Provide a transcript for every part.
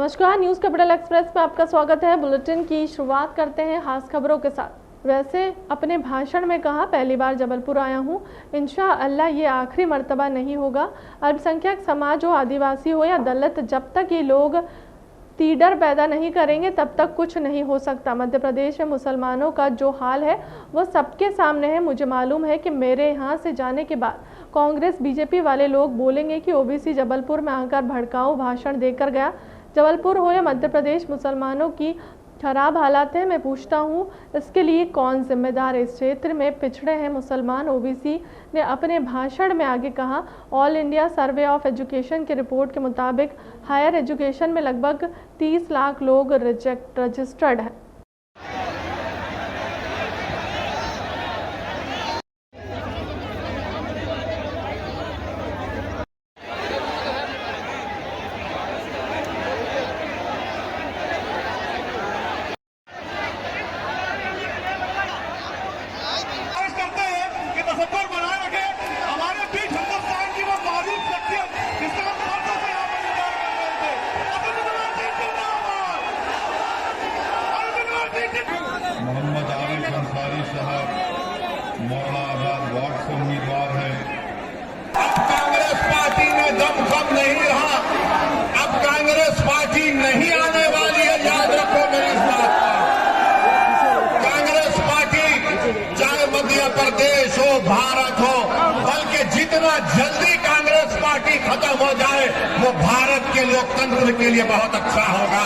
नमस्कार, news capital express में आपका स्वागत है। बुलेटिन की शुरुआत करते हैं खास खबरों के साथ। वैसे अपने भाषण में कहा, पहली बार जबलपुर आया हूँ, इंशाअल्लाह ये आखिरी मर्तबा नहीं होगा। अल्पसंख्यक समाज हो, आदिवासी हो या दलित, जब तक ये लोग तीडर पैदा नहीं करेंगे तब तक कुछ नहीं हो सकता। मध्य प्रदेश में मुसलमानों का जो हाल है वो सबके सामने है। मुझे मालूम है कि मेरे यहाँ से जाने के बाद कांग्रेस बीजेपी वाले लोग बोलेंगे कि ओबीसी जबलपुर में आकर भड़काऊ भाषण देकर गया। जबलपुर हो या मध्य प्रदेश, मुसलमानों की खराब हालात है। मैं पूछता हूँ, इसके लिए कौन जिम्मेदार है? इस क्षेत्र में पिछड़े हैं मुसलमान। ओबीसी ने अपने भाषण में आगे कहा, all India survey of education की रिपोर्ट के मुताबिक हायर एजुकेशन में लगभग 30 लाख लोग रजिस्टर्ड हैं। मोहम्मद आरिफ अंसारी साहब मौलाना आजाद वार्ड से उम्मीदवार है। अब कांग्रेस पार्टी में दमखम नहीं रहा, अब कांग्रेस पार्टी नहीं आने वाली है, याद रखो मेरी इस बात पर। कांग्रेस पार्टी चाहे मध्य प्रदेश हो, भारत हो, बल्कि जितना जल्दी कांग्रेस पार्टी खत्म हो जाए वो भारत के लोकतंत्र के लिए बहुत अच्छा होगा।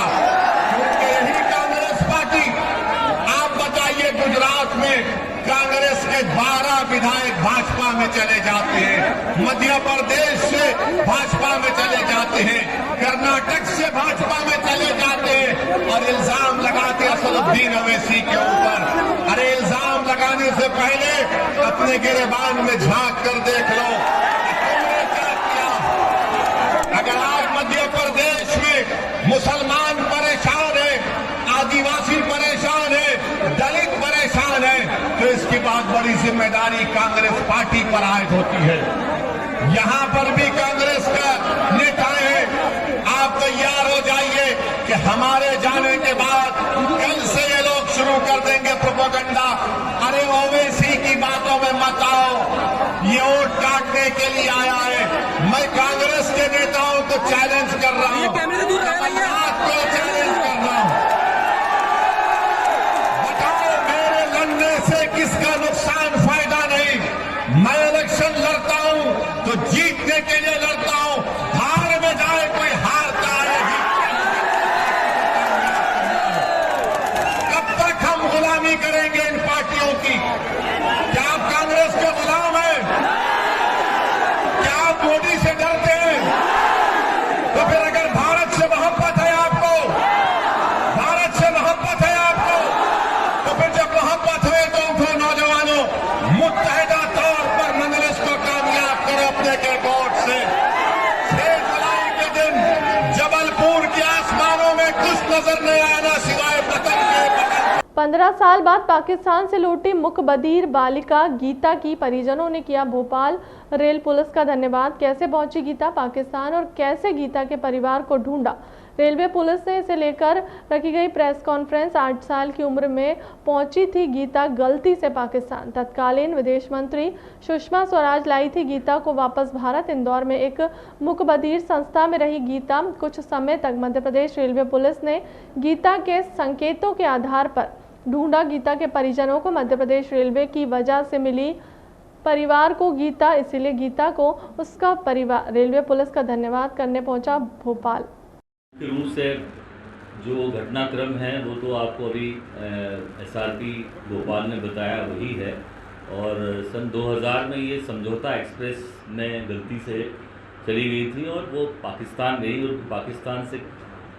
यही कांग्रेस पार्टी, आप बताइए, गुजरात में कांग्रेस के 12 विधायक भाजपा में चले जाते हैं, मध्य प्रदेश से भाजपा में चले जाते हैं, कर्नाटक से भाजपा में चले जाते हैं और इल्जाम लगाते असदुद्दीन ओवैसी के ऊपर। अरे इल्जाम लगाने से पहले अपने गिरेबान में झांक कर देख लो तुमने क्या किया। अगर आज मध्य प्रदेश में मुसलमान परेशान है, आदिवासी परेशान है, दलित परेशान है, तो इसकी बहुत बड़ी जिम्मेदारी कांग्रेस पार्टी पर आयद होती है। यहां पर भी कांग्रेस का नेता है, आप तैयार हो जाइए कि हमारे जाने के बाद कल से ये लोग शुरू कर देंगे प्रोपेगेंडा। अरे ओवैसी की बातों में मत आओ, ये वोट काटने के लिए आया है। मैं कांग्रेस के नेताओं को चैलेंज कर रहा हूं, आपको चैलेंज कर रहा हूं, बताओ मेरे लड़ने से किसका नुकसान, फायदा नहीं। मैं इलेक्शन लड़ता हूं तो जीतने के लिए लड़ता हूं, हार में जाए कोई हारता है। कब तक हम गुलामी करेंगे इन पार्टियों की? क्या आप कांग्रेस के गुलाम हैं? क्या आप मोदी से डरते हैं? तो फिर अगर भारत से मोहब्बत है आपको, भारत से मोहब्बत है आपको, तो फिर जब मोहब्बत हुए तो उनको नौजवानों मुत्तहिदा तौर पर मंजलिस को कामयाब करो अपने के वोट से। 6 जुलाई के दिन जबलपुर के आसमानों में कुछ नजर नहीं आना सिवाय पतंग के। 15 साल बाद पाकिस्तान से लौटी मुकबधीर बालिका गीता की परिजनों ने किया भोपाल रेल पुलिस का धन्यवाद। कैसे पहुंची गीता पाकिस्तान और कैसे गीता के परिवार को ढूंढा? रेलवे पुलिस ने इसे लेकर रखी गई प्रेस कॉन्फ्रेंस। 8 साल की उम्र में पहुंची थी गीता गलती से पाकिस्तान। तत्कालीन विदेश मंत्री सुषमा स्वराज लाई थी गीता को वापस भारत। इंदौर में एक मुकबधीर संस्था में रही गीता कुछ समय तक। मध्य प्रदेश रेलवे पुलिस ने गीता के संकेतों के आधार पर ढूंढा। गीता के परिजनों को मध्य प्रदेश रेलवे की वजह से मिली, परिवार को गीता, इसीलिए गीता को उसका परिवार रेलवे पुलिस का धन्यवाद करने पहुंचा भोपाल। मुख्य रूप से जो घटनाक्रम है वो तो आपको अभी एसआरपी भोपाल ने बताया वही है। और सन 2000 में ये समझौता एक्सप्रेस में गलती से चली गई थी और वो पाकिस्तान गई और पाकिस्तान से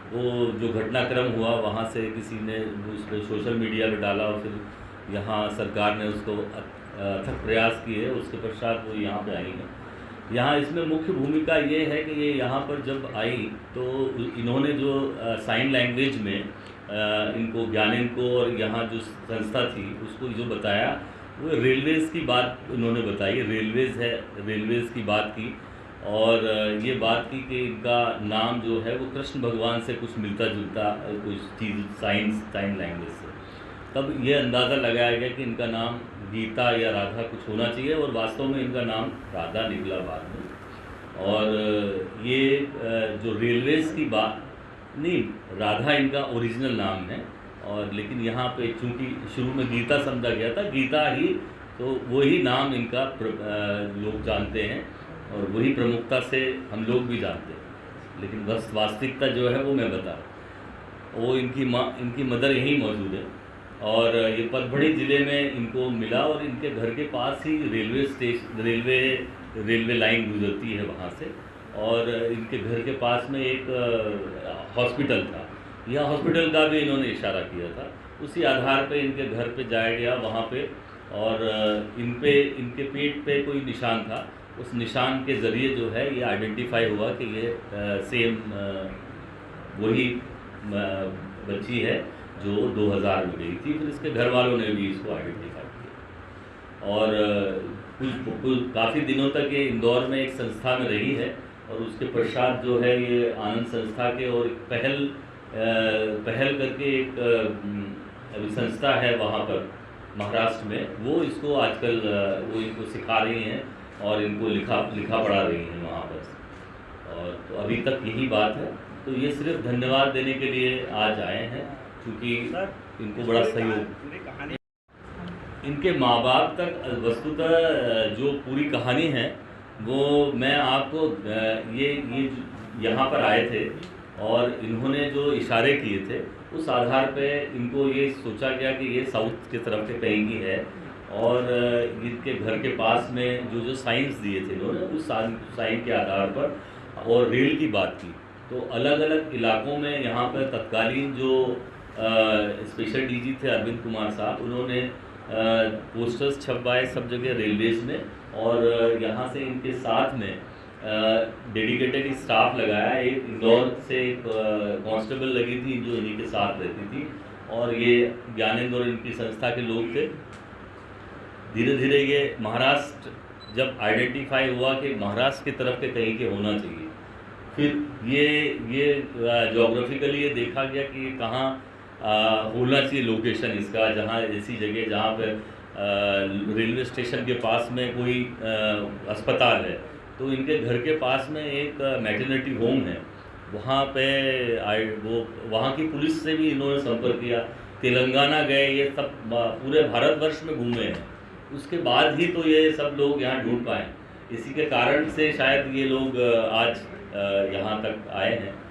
वो जो घटनाक्रम हुआ वहाँ से किसी ने उस पर सोशल मीडिया पे डाला और फिर यहाँ सरकार ने उसको अथक प्रयास किए, उसके पश्चात वो यहाँ पे आई हैं। यहाँ इसमें मुख्य भूमिका ये है कि ये यहाँ पर जब आई तो इन्होंने जो साइन लैंग्वेज में इनको ज्ञानिन को और यहाँ जो संस्था थी उसको जो बताया वो रेलवेज़ की बात उन्होंने बताई, रेलवेज़ है, रेलवेज़ की बात की और ये बात की कि इनका नाम जो है वो कृष्ण भगवान से कुछ मिलता जुलता कुछ चीज़ साइन लैंग्वेज से, तब ये अंदाज़ा लगाया गया कि इनका नाम गीता या राधा कुछ होना चाहिए, और वास्तव में इनका नाम राधा निकला बाद में। और ये जो रेलवेज़ की बात नहीं, राधा इनका ओरिजिनल नाम है, और लेकिन यहाँ पे चूँकि शुरू में गीता समझा गया था, गीता ही तो वही नाम इनका लोग जानते हैं और वही प्रमुखता से हम लोग भी जानते हैं, लेकिन बस वास्तविकता जो है वो मैं बता रहा हूँ। वो इनकी मदर यहीं मौजूद है, और ये पलवड़ी ज़िले में इनको मिला, और इनके घर के पास ही रेलवे लाइन गुजरती है वहाँ से, और इनके घर के पास में एक हॉस्पिटल था, यह हॉस्पिटल का भी इन्होंने इशारा किया था। उसी आधार पे इनके घर पे जाया गया वहाँ पे, और इनके पेट पे कोई निशान था, उस निशान के ज़रिए जो है ये आइडेंटिफाई हुआ कि ये सेम वही बच्ची है जो 2000 में गई थी। फिर इसके घर वालों ने भी इसको आइडेंटिफाई किया, और कुछ काफ़ी दिनों तक ये इंदौर में एक संस्था में रही है, और उसके पश्चात जो है ये आनंद संस्था के और एक पहल करके एक अभी संस्था है वहाँ पर महाराष्ट्र में, वो इसको आजकल वो इनको सिखा रही हैं और इनको लिखा पढ़ा रही हैं वहाँ पर। और तो अभी तक यही बात है। तो ये सिर्फ धन्यवाद देने के लिए आज आए हैं, क्योंकि इनको बड़ा सहयोग। इनके माँ बाप तक वस्तुतः जो पूरी कहानी है वो मैं आपको ये यहाँ पर आए थे, और इन्होंने जो इशारे किए थे उस आधार पे इनको ये सोचा गया कि ये साउथ की तरफ के कहीं की है, और इनके घर के पास में जो साइंस दिए थे इन्होंने उस साइन के आधार पर, और रेल की बात की तो अलग अलग इलाकों में यहाँ पर तत्कालीन जो स्पेशल डीजी थे अरविंद कुमार साहब, उन्होंने पोस्टर्स छपवाए सब जगह रेलवेज में, और यहाँ से इनके साथ में डेडिकेटेड स्टाफ लगाया। एक इंदौर से एक कांस्टेबल लगी थी जो इन्हीं के साथ रहती थी, और ये ज्ञानेंद्र और इनकी संस्था के लोग थे। धीरे धीरे ये महाराष्ट्र जब आइडेंटिफाई हुआ कि महाराष्ट्र की तरफ के कहीं के होना चाहिए, फिर ये जोग्राफिकली ये देखा गया कि कहाँ होना चाहिए लोकेशन इसका, जहाँ ऐसी जगह जहाँ पर रेलवे स्टेशन के पास में कोई अस्पताल है, तो इनके घर के पास में एक मैटरनिटी होम है, वहाँ पे वहाँ की पुलिस से भी इन्होंने संपर्क किया, तेलंगाना गए, ये सब पूरे भारतवर्ष में घूमे हैं, उसके बाद ही तो ये सब लोग यहाँ ढूंढ पाए। इसी के कारण से शायद ये लोग आज यहाँ तक आए हैं।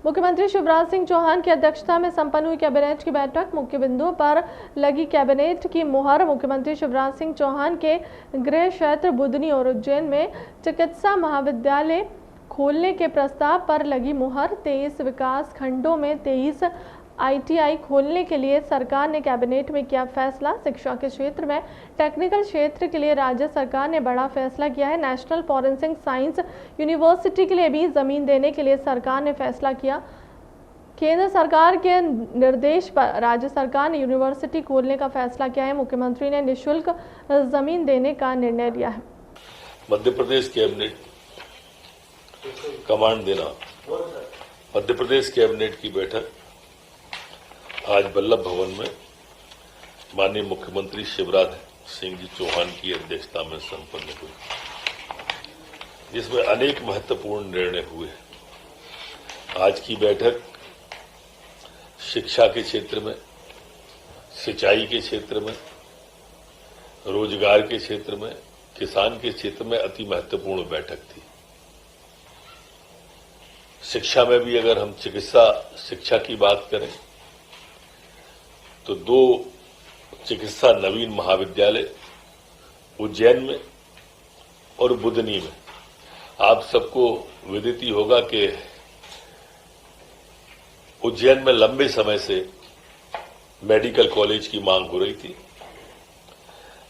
मुख्यमंत्री शिवराज सिंह चौहान की अध्यक्षता में संपन्न हुई कैबिनेट की बैठक, मुख्य बिंदुओं पर लगी कैबिनेट की मुहर। मुख्यमंत्री शिवराज सिंह चौहान के गृह क्षेत्र बुधनी और उज्जैन में चिकित्सा महाविद्यालय खोलने के प्रस्ताव पर लगी मुहर। 23 विकास खंडों में 23 ITI खोलने के लिए सरकार ने कैबिनेट में किया फैसला। शिक्षा के क्षेत्र में टेक्निकल क्षेत्र के लिए राज्य सरकार ने बड़ा फैसला किया है। नेशनल फॉरेंसिक साइंस यूनिवर्सिटी के लिए भी जमीन देने के लिए सरकार ने फैसला किया। केंद्र सरकार के निर्देश पर राज्य सरकार ने यूनिवर्सिटी खोलने का फैसला किया है। मुख्यमंत्री ने निःशुल्क जमीन देने का निर्णय लिया है। मध्य प्रदेश कैबिनेट कमांड देना। मध्य प्रदेश कैबिनेट की बैठक आज वल्लभ भवन में माननीय मुख्यमंत्री शिवराज सिंह जी चौहान की अध्यक्षता में संपन्न हुई, जिसमें अनेक महत्वपूर्ण निर्णय हुए। आज की बैठक शिक्षा के क्षेत्र में, सिंचाई के क्षेत्र में, रोजगार के क्षेत्र में, किसान के क्षेत्र में अति महत्वपूर्ण बैठक थी। शिक्षा में भी अगर हम चिकित्सा शिक्षा की बात करें तो 2 चिकित्सा नवीन महाविद्यालय उज्जैन में और बुधनी में। आप सबको विदित ही होगा कि उज्जैन में लंबे समय से मेडिकल कॉलेज की मांग हो रही थी।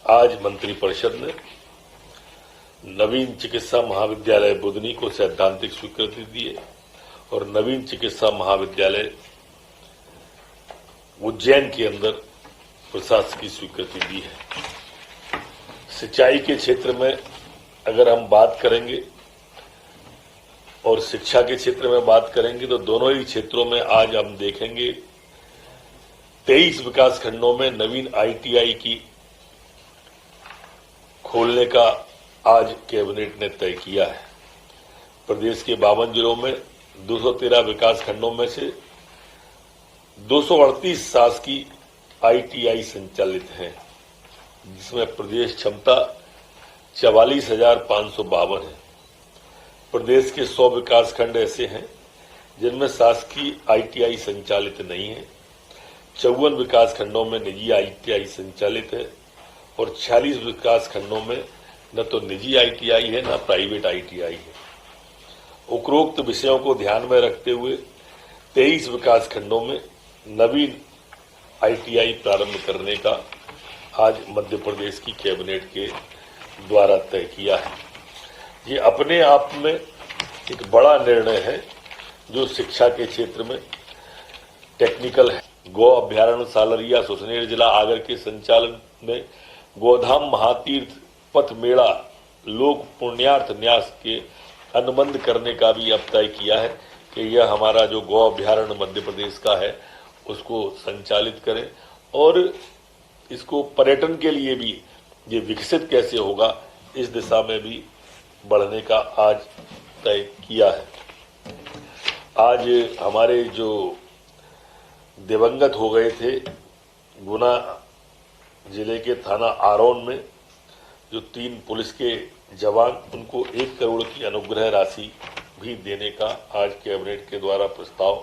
आज मंत्रिपरिषद ने नवीन चिकित्सा महाविद्यालय बुधनी को सैद्धांतिक स्वीकृति दी है और नवीन चिकित्सा महाविद्यालय उज्जैन के अंदर प्रशासकीय स्वीकृति दी है। सिंचाई के क्षेत्र में अगर हम बात करेंगे और शिक्षा के क्षेत्र में बात करेंगे तो दोनों ही क्षेत्रों में आज हम देखेंगे 23 विकास खंडों में नवीन आईटीआई की खोलने का आज कैबिनेट ने तय किया है। प्रदेश के 52 जिलों में 213 विकास खंडों में से 238 शासकीय आईटीआई संचालित हैं, जिसमें प्रदेश क्षमता 44,552 है। प्रदेश के 100 विकास खंड ऐसे हैं जिनमें शासकीय आईटीआई संचालित नहीं है। 54 विकास खंडों में निजी आईटीआई संचालित है और 46 विकास खंडों में न तो निजी आईटीआई है न प्राइवेट आईटीआई है। उपरोक्त विषयों को ध्यान में रखते हुए 23 विकास खंडों में नवीन आईटीआई प्रारंभ करने का आज मध्य प्रदेश की कैबिनेट के द्वारा तय किया है। ये अपने आप में एक बड़ा निर्णय है जो शिक्षा के क्षेत्र में टेक्निकल है। गौ अभ्यारण्य सालरिया सुसनेर जिला आगर के संचालन में गोधाम महातीर्थ पथ मेला लोक पुण्यार्थ न्यास के अनुबंध करने का भी अब तय किया है कि यह हमारा जो गौ अभ्यारण्य मध्य प्रदेश का है उसको संचालित करें और इसको पर्यटन के लिए भी ये विकसित कैसे होगा इस दिशा में भी बढ़ने का आज तय किया है। आज हमारे जो दिवंगत हो गए थे गुना जिले के थाना आरोन में जो 3 पुलिस के जवान, उनको 1 करोड़ की अनुग्रह राशि भी देने का आज कैबिनेट के द्वारा प्रस्ताव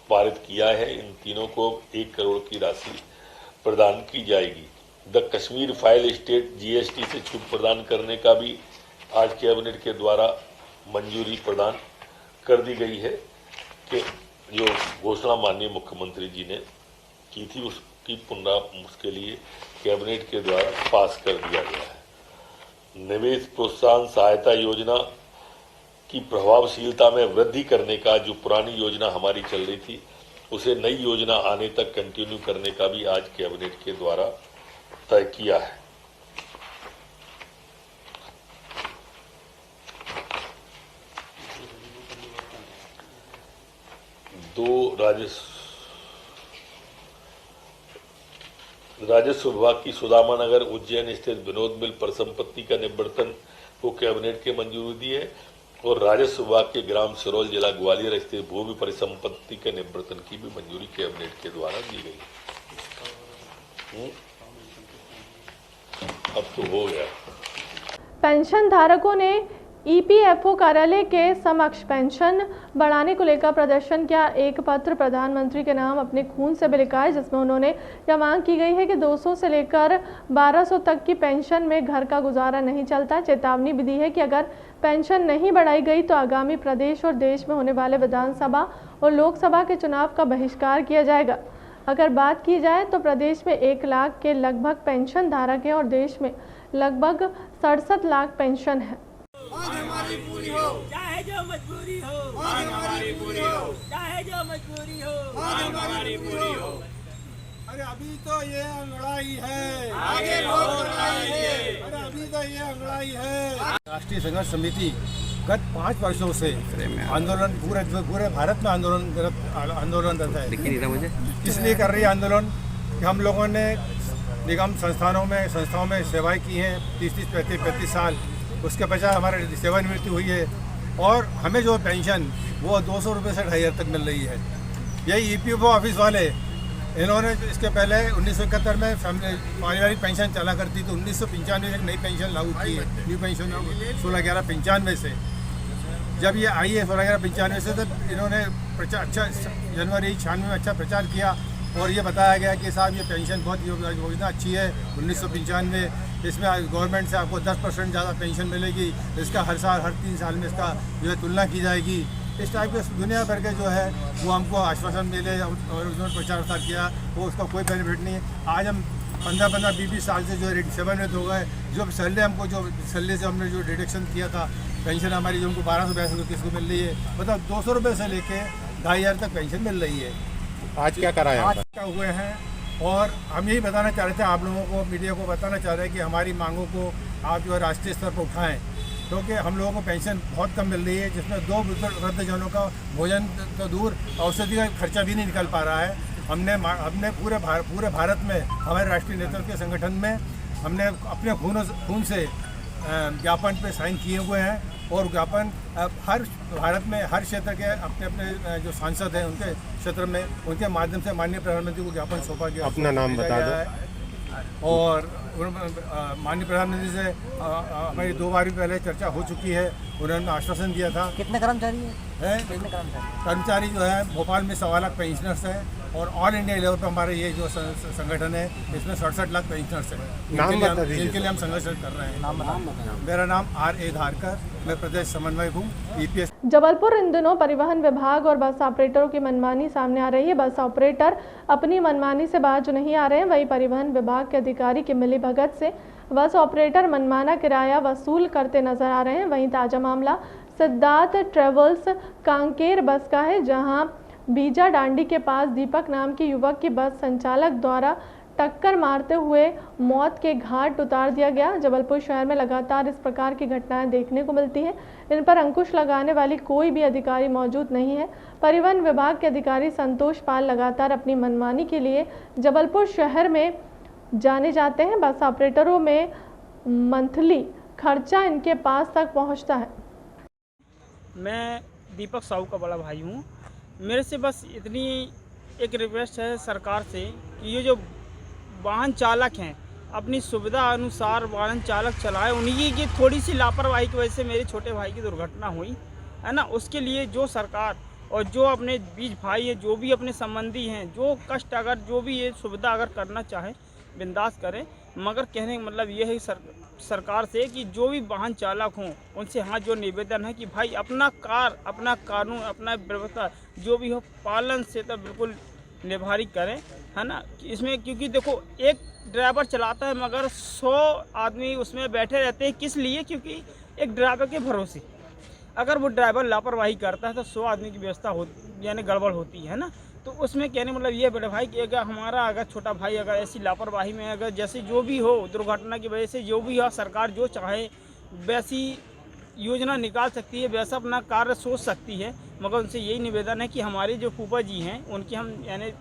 पारित किया है। इन तीनों को 1 करोड़ की राशि प्रदान की जाएगी। The Kashmir file state GST से छूट प्रदान करने का भी आज कैबिनेट के द्वारा मंजूरी प्रदान कर दी गई है कि जो घोषणा माननीय मुख्यमंत्री जी ने की थी उसकी उसके लिए कैबिनेट के द्वारा पास कर दिया गया है। निवेश प्रोत्साहन सहायता योजना की प्रभावशीलता में वृद्धि करने का जो पुरानी योजना हमारी चल रही थी उसे नई योजना आने तक कंटिन्यू करने का भी आज कैबिनेट के द्वारा तय किया है। राजस्व विभाग की सुदामा नगर उज्जैन स्थित विनोद मिल परिसंपत्ति का निवर्तन को कैबिनेट के मंजूरी दी है और राजस्व विभाग के ग्राम सिरौल जिला ग्वालियर स्थित भूमि परिसंपत्ति के निवर्तन की भी मंजूरी कैबिनेट के द्वारा दी गई। अब तो हो गया। पेंशन धारकों ने ईपीएफओ कार्यालय के समक्ष पेंशन बढ़ाने को लेकर प्रदर्शन किया। एक पत्र प्रधानमंत्री के नाम अपने खून से भी लिखा है, जिसमें उन्होंने यह मांग की गई है कि 200 से लेकर 1200 तक की पेंशन में घर का गुजारा नहीं चलता। चेतावनी भी दी है कि अगर पेंशन नहीं बढ़ाई गई तो आगामी प्रदेश और देश में होने वाले विधानसभा और लोकसभा के चुनाव का बहिष्कार किया जाएगा। अगर बात की जाए तो प्रदेश में 1 लाख के लगभग पेंशन धारक हैं और देश में लगभग 67 लाख पेंशन है। हमारी पूरी हो, चाहे जो मजबूरी हो, हमारी पूरी हो, चाहे जो मजबूरी हो, हमारी पूरी हो। अरे अभी तो ये लड़ाई है, आगे लोग लड़ाई है। अरे अभी तो ये लड़ाई है। राष्ट्रीय संघर्ष समिति गत 5 वर्षों से आंदोलन पूरे भारत में आंदोलनरत है। इसलिए कर रही है आंदोलन कि हम लोगों ने निगम संस्थाओं में सेवाएं की हैं 30-35 साल। उसके पश्चात हमारे सेवानिवृत्ति हुई है और हमें जो पेंशन वो 200 रुपये से 2,500 तक मिल रही है। यही ईपीएफओ ऑफिस वाले इन्होंने इसके पहले 1971 में पारिवारिक पेंशन चला करती थी। 1995 में एक नई पेंशन लागू की है, न्यू पेंशन 16/11/95 से। जब ये आई है 16/11/95 से तो इन्होंने जनवरी 96 में अच्छा प्रचार किया और ये बताया गया कि साहब ये पेंशन बहुत योजना अच्छी है। 1995 इसमें गवर्नमेंट से आपको 10% ज़्यादा पेंशन मिलेगी, इसका हर 3 साल में इसका जो है तुलना की जाएगी। इस टाइप के दुनिया भर के जो है वो हमको आश्वासन मिले और उन्होंने प्रचार प्रसार किया, वो उसका कोई बेनिफिट नहीं है। आज हम 15-20 साल से जो है सेवानिवृत्त हो गए। जो सैलरी हमको जो सैलरी से हमने जो डिडक्शन किया था पेंशन हमारी जो हमको 1200 रुपये किसको मिल रही है, मतलब 200 रुपये से लेके 2,500 तक पेंशन मिल रही है। आज क्या कराया आज क्या हुए हैं और हम यही बताना चाह रहे थे आप लोगों को, मीडिया को बताना चाह रहे हैं कि हमारी मांगों को आप जो है राष्ट्रीय स्तर पर उठाएं क्योंकि हम लोगों को पेंशन बहुत कम मिल रही है, जिसमें 2 वृद्धजनों का भोजन तो दूर, औषधि का खर्चा भी नहीं निकल पा रहा है। हमने पूरे भारत में हमारे राष्ट्रीय नेतृत्व के संगठन में हमने अपने खून से ज्ञापन पे साइन किए हुए हैं और ज्ञापन हर भारत में हर क्षेत्र के अपने अपने जो सांसद हैं उनके क्षेत्र में उनके माध्यम से माननीय प्रधानमंत्री को ज्ञापन सौंपा गया। अपना नाम बता दो। और माननीय प्रधानमंत्री से हमारी 2 बार भी पहले चर्चा हो चुकी है। उन्होंने आश्वासन दिया था। कितने कर्मचारी हैं? कर्मचारी जो है भोपाल में 1.25 लाख पेंशनर्स हैं और ऑल इंडिया लेवल पर हमारे ये जो संगठन है इसमें 67 लाख पेंशनर्स हैं, जिनके लिए हम संघर्ष कर रहे हैं। मेरा नाम R.A. धारकर, मैं प्रदेश समन्वयक हूँ EPS। जबलपुर इन दिनों परिवहन विभाग और बस ऑपरेटरों की मनमानी सामने आ रही है। बस ऑपरेटर अपनी मनमानी से बाज नहीं आ रहे हैं, वहीं परिवहन विभाग के अधिकारी की मिलीभगत से बस ऑपरेटर मनमाना किराया वसूल करते नजर आ रहे हैं। वहीं ताजा मामला सिद्धार्थ ट्रेवल्स कांकेर बस का है, जहां बीजा डांडी के पास दीपक नाम के युवक की बस संचालक द्वारा टक्कर मारते हुए मौत के घाट उतार दिया गया। जबलपुर शहर में लगातार इस प्रकार की घटनाएं देखने को मिलती हैं। इन पर अंकुश लगाने वाली कोई भी अधिकारी मौजूद नहीं है। परिवहन विभाग के अधिकारी संतोष पाल लगातार अपनी मनमानी के लिए जबलपुर शहर में जाने जाते हैं। बस ऑपरेटरों में मंथली खर्चा इनके पास तक पहुंचता है। मैं दीपक साहू का बड़ा भाई हूँ। मेरे से बस इतनी एक रिक्वेस्ट है सरकार से कि ये जो वाहन चालक हैं अपनी सुविधा अनुसार वाहन चालक चलाए। उन्हीं की थोड़ी सी लापरवाही की वजह से मेरे छोटे भाई की दुर्घटना हुई है ना। उसके लिए जो सरकार और जो अपने बीच भाई है, जो भी अपने संबंधी हैं, जो कष्ट अगर जो भी ये सुविधा अगर करना चाहे बिंदास करें। मगर कहने का मतलब ये है सरकार से कि जो भी वाहन चालक हों उनसे हाथ जो निवेदन है कि भाई अपना कानून अपना व्यवस्था जो भी हो पालन से तो बिल्कुल निभारी करें, है ना। इसमें क्योंकि देखो एक ड्राइवर चलाता है मगर 100 आदमी उसमें बैठे रहते हैं। किस लिए? क्योंकि एक ड्राइवर के भरोसे अगर वो ड्राइवर लापरवाही करता है तो 100 आदमी की व्यवस्था हो यानी गड़बड़ होती है ना। तो उसमें कहने मतलब ये बड़े भाई कि अगर हमारा अगर छोटा भाई अगर ऐसी लापरवाही में अगर जैसे जो भी हो दुर्घटना की वजह से जो भी हो सरकार जो चाहे वैसी योजना निकाल सकती है, वैसा अपना कार्य सोच सकती है। मगर उनसे यही निवेदन है कि हमारे जो फूफा जी हैं उनके हम यानी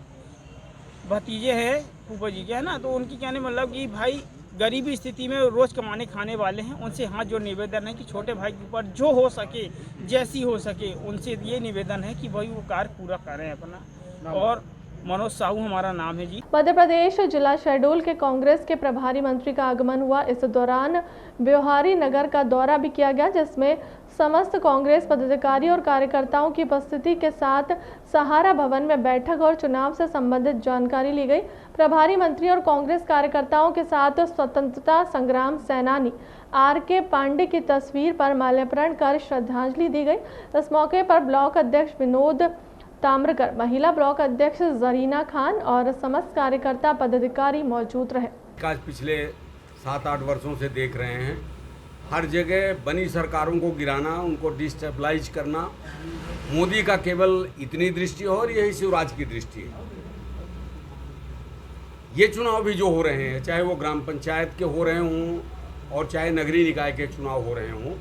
भतीजे हैं फूफा जी के, है ना। तो उनकी कहने मतलब कि भाई गरीबी स्थिति में रोज़ कमाने खाने वाले हैं। उनसे हाथ जो निवेदन है कि छोटे भाई के ऊपर जो हो सके जैसी हो सके उनसे ये निवेदन है कि भाई वो कार्य पूरा करें अपना। और मनोज साहू हमारा नाम है जी। मध्य प्रदेश जिला शहडोल के कांग्रेस के प्रभारी मंत्री का आगमन हुआ। इस दौरान ब्योहारी नगर का दौरा भी किया गया, जिसमें समस्त कांग्रेस पदाधिकारी और कार्यकर्ताओं की उपस्थिति के साथ सहारा भवन में बैठक और चुनाव से संबंधित जानकारी ली गई। प्रभारी मंत्री और कांग्रेस कार्यकर्ताओं के साथ स्वतंत्रता संग्राम सेनानी R.K. पांडे की तस्वीर पर माल्यार्पण कर श्रद्धांजलि दी गई। इस मौके पर ब्लॉक अध्यक्ष विनोद ताम्रकर, महिला ब्लॉक अध्यक्ष जरीना खान और समस्त कार्यकर्ता पदाधिकारी मौजूद रहे। आज पिछले 7-8 वर्षों से देख रहे हैं, हर जगह बनी सरकारों को गिराना, उनको डिस्टेबलाइज करना। मोदी का केवल इतनी दृष्टि हो और यही शिवराज की दृष्टि है। ये चुनाव भी जो हो रहे हैं, चाहे वो ग्राम पंचायत के हो रहे हों और चाहे नगरीय निकाय के चुनाव हो रहे हों,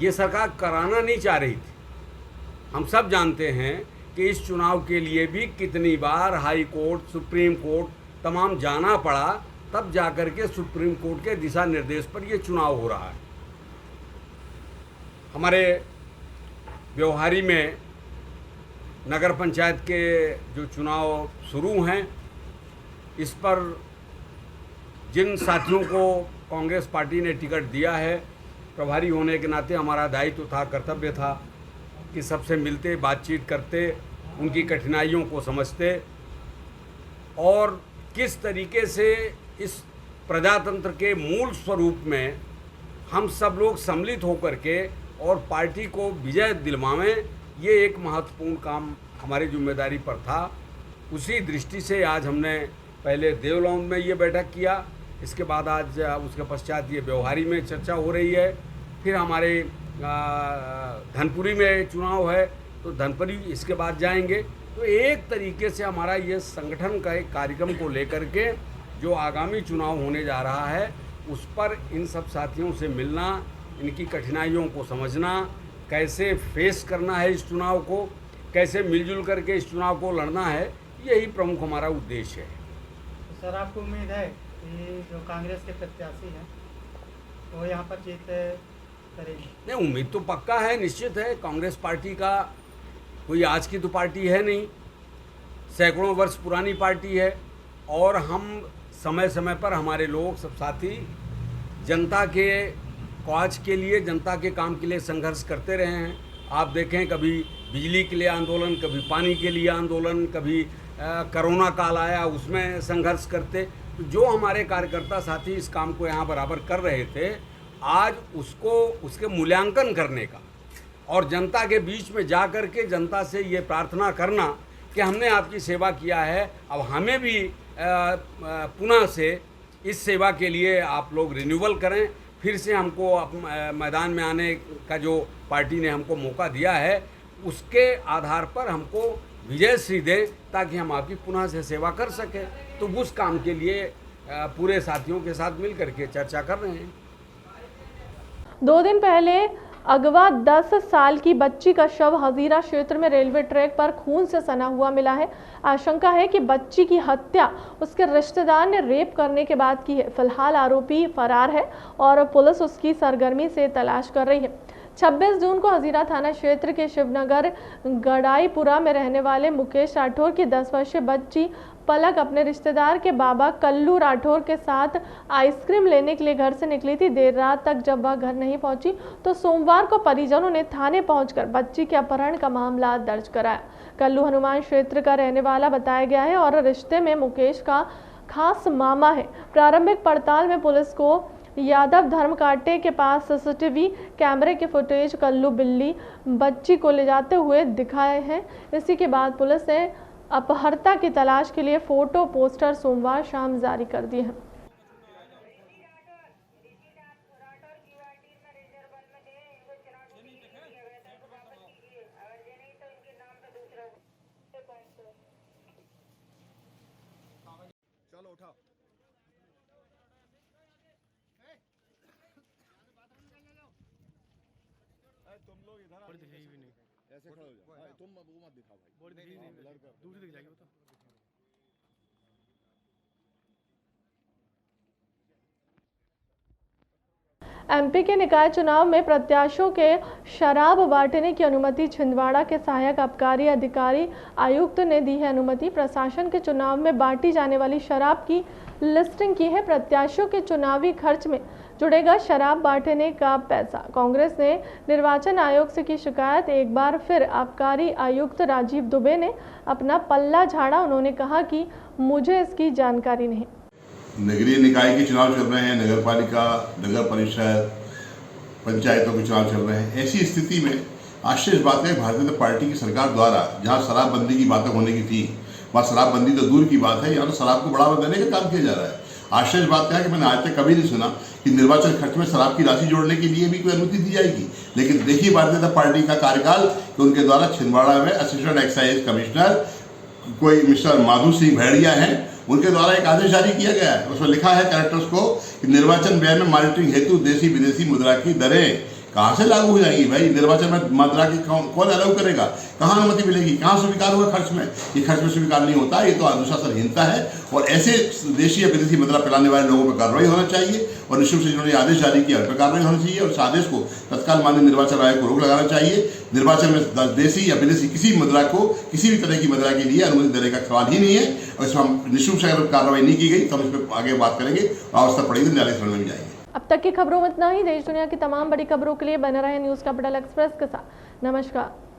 ये सरकार कराना नहीं चाह रही थी। हम सब जानते हैं कि इस चुनाव के लिए भी कितनी बार हाई कोर्ट, सुप्रीम कोर्ट तमाम जाना पड़ा, तब जाकर के सुप्रीम कोर्ट के दिशा निर्देश पर ये चुनाव हो रहा है। हमारे ब्योहारी में नगर पंचायत के जो चुनाव शुरू हैं, इस पर जिन साथियों को कांग्रेस पार्टी ने टिकट दिया है, प्रभारी होने के नाते हमारा दायित्व था, कर्तव्य था कि सबसे मिलते, बातचीत करते, उनकी कठिनाइयों को समझते और किस तरीके से इस प्रजातंत्र के मूल स्वरूप में हम सब लोग सम्मिलित होकर के और पार्टी को विजय दिलवाएं, ये एक महत्वपूर्ण काम हमारी जिम्मेदारी पर था। उसी दृष्टि से आज हमने पहले देवलौंद में ये बैठक किया, इसके बाद आज उसके पश्चात ये ब्योहारी में चर्चा हो रही है। फिर हमारे धनपुरी में चुनाव है तो धनपुरी इसके बाद जाएंगे। तो एक तरीके से हमारा ये संगठन का एक कार्यक्रम को लेकर के जो आगामी चुनाव होने जा रहा है उस पर इन सब साथियों से मिलना, इनकी कठिनाइयों को समझना, कैसे फेस करना है इस चुनाव को, कैसे मिलजुल करके इस चुनाव को लड़ना है, यही प्रमुख हमारा उद्देश्य है। तो सर आपको उम्मीद है कि जो कांग्रेस के प्रत्याशी हैं वो यहाँ पर जीत करेंगे? नहीं, उम्मीद तो पक्का है, निश्चित है। कांग्रेस पार्टी का कोई आज की तो पार्टी है नहीं, सैकड़ों वर्ष पुरानी पार्टी है और हम समय समय पर हमारे लोग सब साथी जनता के काज के लिए, जनता के काम के लिए संघर्ष करते रहे हैं। आप देखें, कभी बिजली के लिए आंदोलन, कभी पानी के लिए आंदोलन, कभी कोरोना काल आया उसमें संघर्ष करते। तो जो हमारे कार्यकर्ता साथी इस काम को यहाँ बराबर कर रहे थे, आज उसको उसके मूल्यांकन करने का और जनता के बीच में जा कर के जनता से ये प्रार्थना करना कि हमने आपकी सेवा किया है, अब हमें भी पुनः से इस सेवा के लिए आप लोग रिन्यूअल करें, फिर से हमको मैदान में आने का जो पार्टी ने हमको मौका दिया है उसके आधार पर हमको विजयश्री दें ताकि हम आपकी पुनः से सेवा कर सकें। तो उस काम के लिए पूरे साथियों के साथ मिल करके चर्चा कर रहे हैं। 2 दिन पहले अगवा 10 साल की बच्ची का शव हजीरा क्षेत्र में रेलवे ट्रैक पर खून से सना हुआ मिला है। आशंका है कि बच्ची की हत्या उसके रिश्तेदार ने रेप करने के बाद की है। फिलहाल आरोपी फरार है और पुलिस उसकी सरगर्मी से तलाश कर रही है। 26 जून को हजीरा थाना क्षेत्र के शिवनगर गड़ाईपुरा में रहने वाले मुकेश राठौर की 10 वर्षीय बच्ची पलक अपने रिश्तेदार के बाबा कल्लू राठौर के साथ आइसक्रीम लेने के लिए घर से निकली थी। देर रात तक जब वह घर नहीं पहुंची तो सोमवार को परिजनों ने थाने पहुंचकर बच्ची के अपहरण का मामला दर्ज कराया। कल्लू हनुमान क्षेत्र का रहने वाला बताया गया है और रिश्ते में मुकेश का खास मामा है। प्रारंभिक पड़ताल में पुलिस को यादव धर्म कांटे के पास सीसीटीवी कैमरे के फुटेज कल्लू बिल्ली बच्ची को ले जाते हुए दिखाए हैं। इसी के बाद पुलिस ने अपहर्ता की तलाश के लिए फोटो पोस्टर सोमवार शाम जारी कर दिए हैं। चलो उठाओ। तुम लोग इधर दिखेगी भी नहीं, ऐसे खड़े हो जाओ। तुम वो मत दिखाओ भाई, बॉडी दिखेगी नहीं, दूर से दिख जाएगी वो तो। एमपी के निकाय चुनाव में प्रत्याशियों के शराब बांटने की अनुमति छिंदवाड़ा के सहायक आबकारी अधिकारी आयुक्त ने दी है अनुमति। प्रशासन के चुनाव में बांटी जाने वाली शराब की लिस्टिंग की है। प्रत्याशियों के चुनावी खर्च में जुड़ेगा शराब बांटने का पैसा। कांग्रेस ने निर्वाचन आयोग से की शिकायत। एक बार फिर आबकारी आयुक्त राजीव दुबे ने अपना पल्ला झाड़ा। उन्होंने कहा कि मुझे इसकी जानकारी नहीं। नगरीय निकाय के चुनाव चल रहे हैं, नगर पालिका, नगर परिषद, पंचायतों के चुनाव चल रहे हैं। ऐसी स्थिति में आश्चर्य बात है, भारतीय जनता पार्टी की सरकार द्वारा जहां शराबबंदी की बातें होने की थी, वहाँ शराबबंदी तो दूर की बात है, यहाँ तो शराब को बढ़ावा देने का काम किया जा रहा है। आश्चर्य बात है कि मैंने आज तक कभी नहीं सुना कि निर्वाचन खर्च में शराब की राशि जोड़ने के लिए भी कोई अनुमति दी जाएगी। लेकिन देखिए भारतीय जनता पार्टी का कार्यकाल कि उनके द्वारा छिंदवाड़ा में असिस्टेंट एक्साइज कमिश्नर कोई मिस्टर माधु सिंह भेड़िया हैं, उनके द्वारा एक आदेश जारी किया गया है। उसमें लिखा है कलेक्टर्स को कि निर्वाचन व्यय में मॉनिटरिंग हेतु देशी विदेशी मुद्रा की दरें कहाँ से लागू हो जाएगी। भाई निर्वाचन में मुद्रा की कौन अलाउ करेगा, कहाँ अनुमति मिलेगी, कहाँ स्वीकार होगा खर्च में? ये खर्च में स्वीकार नहीं होता, ये तो अनुशासनहीनता है। और ऐसे देशी या विदेशी मुद्रा फैलाने वाले लोगों पर कार्रवाई होना चाहिए और निश्चित से जिन्होंने आदेश जारी किया उन पर कार्रवाई होनी चाहिए और इस आदेश को तत्काल माननीय निर्वाचन आयोग को रोक लगाना चाहिए। निर्वाचन में देशी या विदेशी किसी मुद्रा को, किसी भी तरह की मुद्रा के लिए अनुमति देने का सवाल ही नहीं है और इसमें हम निःशुल्क से अगर कार्रवाई नहीं की गई तो हम इस पर आगे बात करेंगे और आवश्यकता पड़ेगी तो न्यायालय समझ में जाएंगे। अब तक की खबरों में इतना ही। देश दुनिया की तमाम बड़ी खबरों के लिए बने रहे न्यूज़ कैपिटल एक्सप्रेस के साथ। नमस्कार।